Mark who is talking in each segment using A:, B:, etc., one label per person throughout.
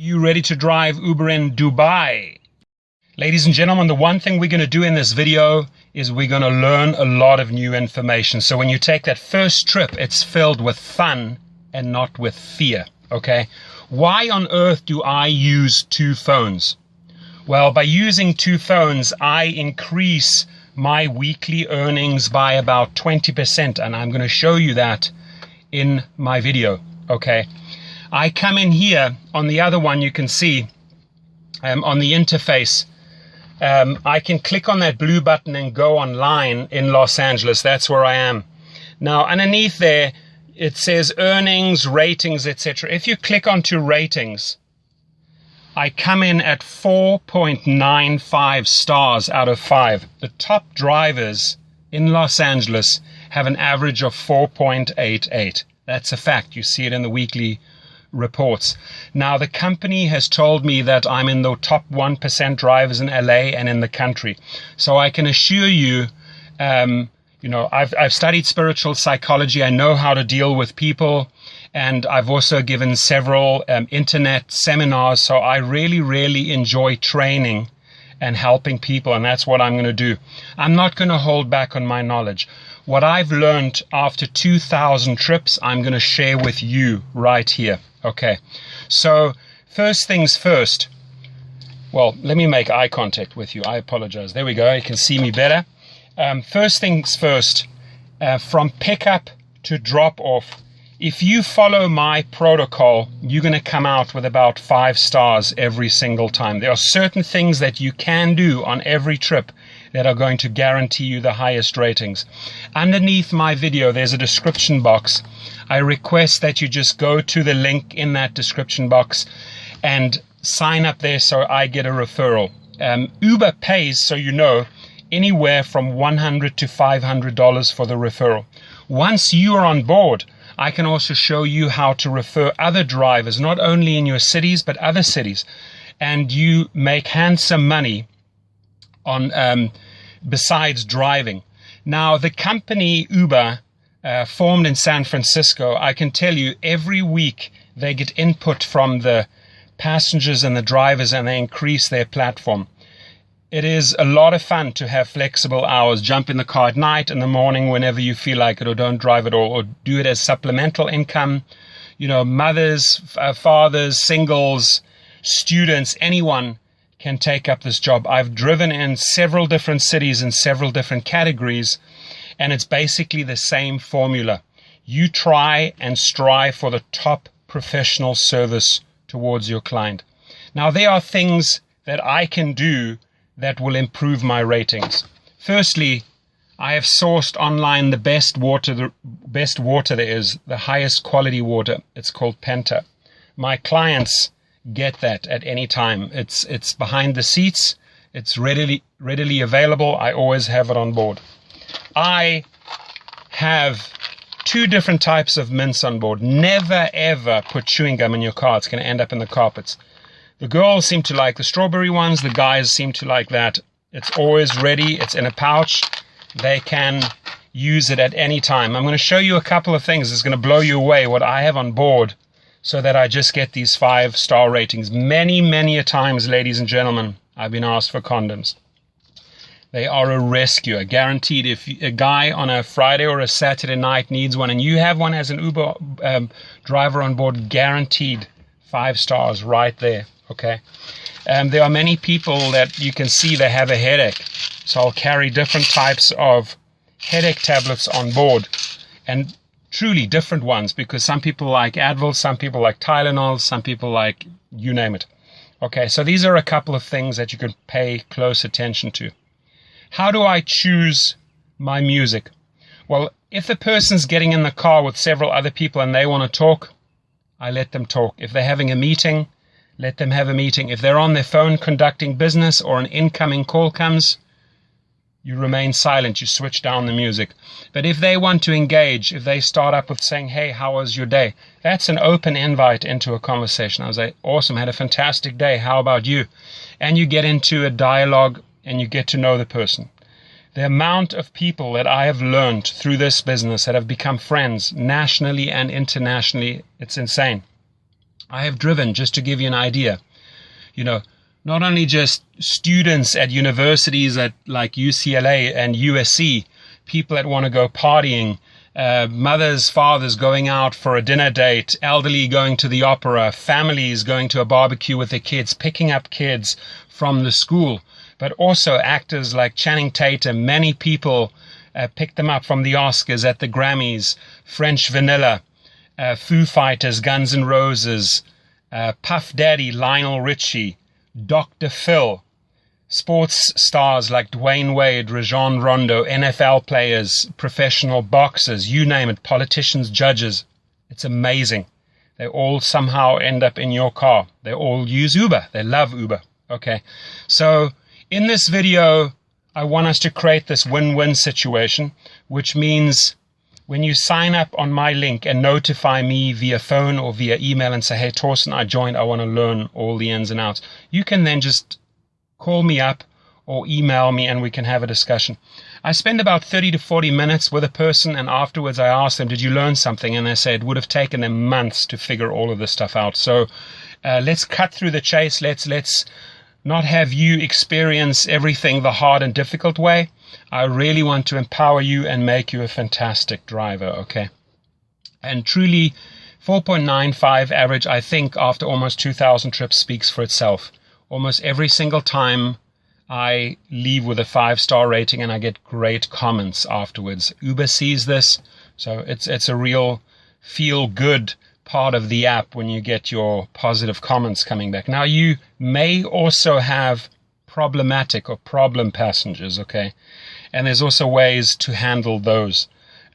A: You ready to drive Uber in Dubai? Ladies and gentlemen, the one thing we're going to do in this video is we're going to learn a lot of new information. So when you take that first trip, it's filled with fun and not with fear, okay? Why on earth do I use two phones? Well, by using two phones, I increase my weekly earnings by about 20%, and I'm going to show you that in my video, okay? I come in here on the other one, you can see on the interface, I can click on that blue button and go online in Los Angeles. That's where I am. Now, underneath there, it says earnings, ratings, etc. If you click onto ratings, I come in at 4.95 stars out of 5. The top drivers in Los Angeles have an average of 4.88. That's a fact. You see it in the weekly reports. Now, the company has told me that I'm in the top 1% drivers in LA and in the country. So I can assure you, I've studied spiritual psychology. I know how to deal with people, and I've also given several internet seminars. So I really, really enjoy training and helping people, and that's what I'm going to do. I'm not going to hold back on my knowledge. What I've learned after 2,000 trips, I'm going to share with you right here. Okay, so first things first. Well, let me make eye contact with you. I apologize. There we go. You can see me better. First things first, from pickup to drop off, if you follow my protocol, you're going to come out with about 5 stars every single time. There are certain things that you can do on every trip that are going to guarantee you the highest ratings. Underneath my video, there's a description box. I request that you just go to the link in that description box and sign up there so I get a referral. Uber pays, so you know, anywhere from $100 to $500 for the referral. Once you are on board, I can also show you how to refer other drivers, not only in your cities, but other cities. And you make handsome money on besides driving. Now, the company Uber, formed in San Francisco, I can tell you every week they get input from the passengers and the drivers, and they increase their platform. It is a lot of fun to have flexible hours. Jump in the car at night, in the morning, whenever you feel like it, or don't drive at all, or do it as supplemental income. You know, mothers, fathers, singles, students, anyone can take up this job. I've driven in several different cities in several different categories, and it's basically the same formula. You try and strive for the top professional service towards your client. Now, there are things that I can do that will improve my ratings. Firstly, I have sourced online the best water there is, the highest quality water. It's called Penta. My clients get that at any time. It's behind the seats. It's readily available. I always have it on board. I have 2 different types of mints on board. Never ever put chewing gum in your car. It's going to end up in the carpets. The girls seem to like the strawberry ones. The guys seem to like that. It's always ready. It's in a pouch. They can use it at any time. I'm going to show you a couple of things. It's going to blow you away what I have on board, so that I just get these 5-star ratings. Many, many a times, ladies and gentlemen, I've been asked for condoms. They are a rescue, guaranteed. If a guy on a Friday or a Saturday night needs one, and you have one as an Uber driver on board, guaranteed 5 stars right there, okay? There are many people that you can see they have a headache. So I'll carry different types of headache tablets on board, and truly different ones, because some people like Advil, some people like Tylenol, some people like you name it. Okay, so these are a couple of things that you can pay close attention to. How do I choose my music? Well, if the person's getting in the car with several other people and they want to talk, I let them talk. If they're having a meeting, let them have a meeting. If they're on their phone conducting business or an incoming call comes, you remain silent, you switch down the music. But if they want to engage, if they start up with saying, hey, how was your day? That's an open invite into a conversation. I was like, awesome, had a fantastic day. How about you? And you get into a dialogue and you get to know the person. The amount of people that I have learned through this business that have become friends nationally and internationally, it's insane. I have driven, just to give you an idea, you know, not only just students at universities like UCLA and USC, people that want to go partying, mothers, fathers going out for a dinner date, elderly going to the opera, families going to a barbecue with their kids, picking up kids from the school, but also actors like Channing Tatum. Many people picked them up from the Oscars, at the Grammys, French Vanilla, Foo Fighters, Guns N' Roses, Puff Daddy, Lionel Richie, Dr. Phil, sports stars like Dwayne Wade, Rajon Rondo, NFL players, professional boxers, you name it, politicians, judges. It's amazing. They all somehow end up in your car. They all use Uber. They love Uber. Okay. So in this video, I want us to create this win-win situation, which means when you sign up on my link and notify me via phone or via email and say, hey, Torsten, I joined, I want to learn all the ins and outs, you can then just call me up or email me and we can have a discussion. I spend about 30 to 40 minutes with a person, and afterwards I ask them, did you learn something? And they say it would have taken them months to figure all of this stuff out. So let's cut through the chase. Let's not have you experience everything the hard and difficult way. I really want to empower you and make you a fantastic driver, okay? And truly, 4.95 average, I think, after almost 2,000 trips speaks for itself. Almost every single time I leave with a 5-star rating and I get great comments afterwards. Uber sees this, so it's a real feel-good part of the app when you get your positive comments coming back. Now, you may also have problematic or problem passengers, okay? And there's also ways to handle those.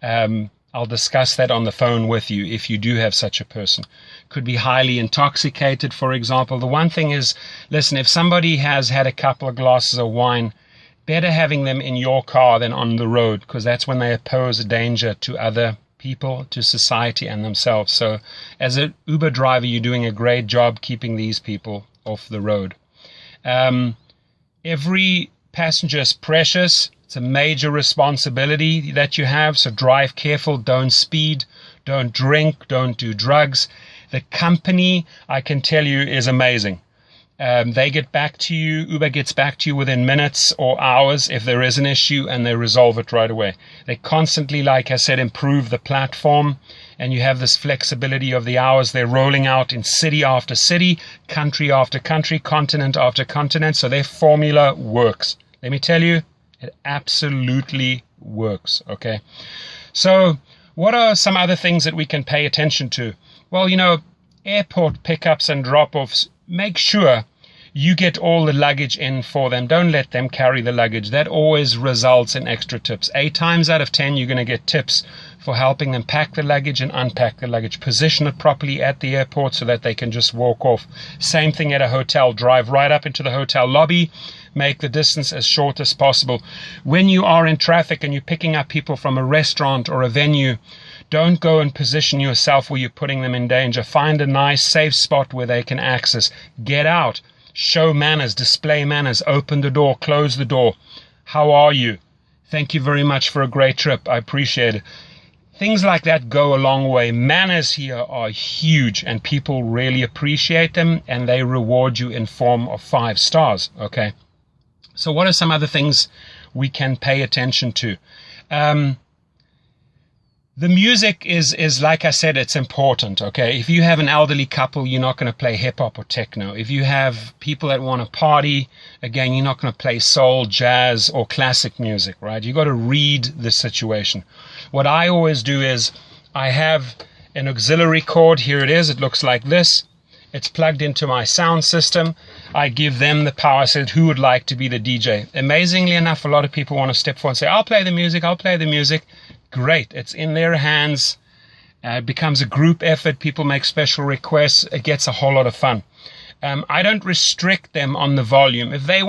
A: I'll discuss that on the phone with you if you do have such a person. Could be highly intoxicated, for example. The one thing is, listen, if somebody has had a couple of glasses of wine, better having them in your car than on the road, because that's when they pose a danger to other people, to society and themselves. So as an Uber driver, you're doing a great job keeping these people off the road. Every passenger is precious. It's a major responsibility that you have, so drive careful, don't speed, don't drink, don't do drugs. The company, I can tell you, is amazing. They get back to you, Uber gets back to you within minutes or hours if there is an issue, and they resolve it right away. They constantly, like I said, improve the platform, and you have this flexibility of the hours. They're rolling out in city after city, country after country, continent after continent, so their formula works. Let me tell you, it absolutely works, okay? So what are some other things that we can pay attention to? Well, you know, airport pickups and drop-offs, make sure you get all the luggage in for them. Don't let them carry the luggage. That always results in extra tips. 8 times out of 10, you're going to get tips for helping them pack the luggage and unpack the luggage. Position it properly at the airport so that they can just walk off. Same thing at a hotel. Drive right up into the hotel lobby. Make the distance as short as possible. When you are in traffic and you're picking up people from a restaurant or a venue, don't go and position yourself where you're putting them in danger. Find a nice, safe spot where they can access. Get out. Show manners. Display manners. Open the door. Close the door. How are you? Thank you very much for a great trip. I appreciate it. Things like that go a long way. Manners here are huge, and people really appreciate them, and they reward you in form of 5 stars. Okay. So what are some other things we can pay attention to? The music is like I said, it's important, okay? If you have an elderly couple, you're not going to play hip-hop or techno. If you have people that want to party, again, you're not going to play soul, jazz, or classic music, right? You've got to read the situation. What I always do is I have an auxiliary cord. Here it is. It looks like this. It's plugged into my sound system. I give them the power. I said, who would like to be the DJ? Amazingly enough, a lot of people want to step forward and say, I'll play the music, I'll play the music. Great. It's in their hands. It becomes a group effort. People make special requests. It gets a whole lot of fun. I don't restrict them on the volume. If they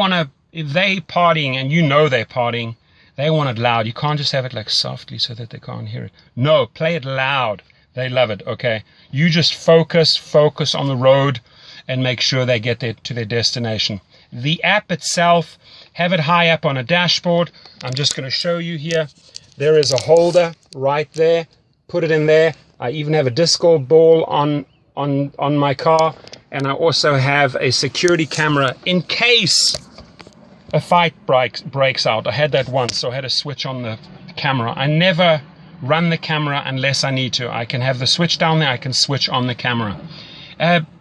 A: partying and you know they're partying, they want it loud. You can't just have it like softly so that they can't hear it. No, play it loud. They love it, okay? You just focus on the road and make sure they get to their destination. The app itself, have it high up on a dashboard. I'm just going to show you here. There is a holder right there. Put it in there. I even have a disco ball on on my car, and I also have a security camera in case a fight breaks out. I had that once, so I had to switch on the camera. I never run the camera unless I need to. I can have the switch down there, I can switch on the camera.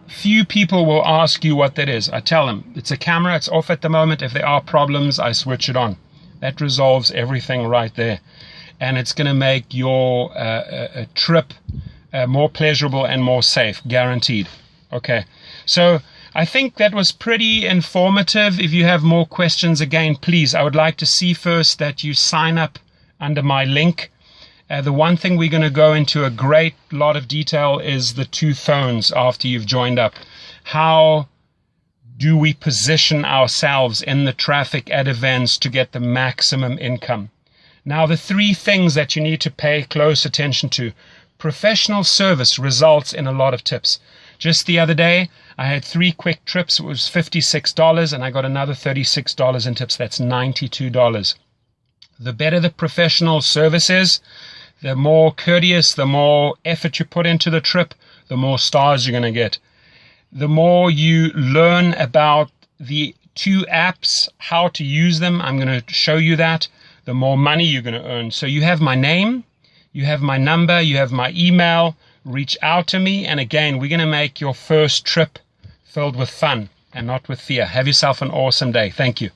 A: Few people will ask you what that is. I tell them it's a camera, it's off at the moment. If there are problems, I switch it on. That resolves everything right there, and it's going to make your trip more pleasurable and more safe, guaranteed. Okay, so I think that was pretty informative. If you have more questions, again, please, I would like to see first that you sign up under my link. The one thing we're going to go into a great lot of detail is the 2 phones after you've joined up. How do we position ourselves in the traffic at events to get the maximum income? Now, the 3 things that you need to pay close attention to. Professional service results in a lot of tips. Just the other day, I had 3 quick trips. It was $56, and I got another $36 in tips. That's $92. The better the professional service is, the more courteous, the more effort you put into the trip, the more stars you're going to get. The more you learn about the 2 apps, how to use them, I'm going to show you that, the more money you're going to earn. So you have my name, you have my number, you have my email. Reach out to me, and again, we're going to make your first trip filled with fun and not with fear. Have yourself an awesome day. Thank you.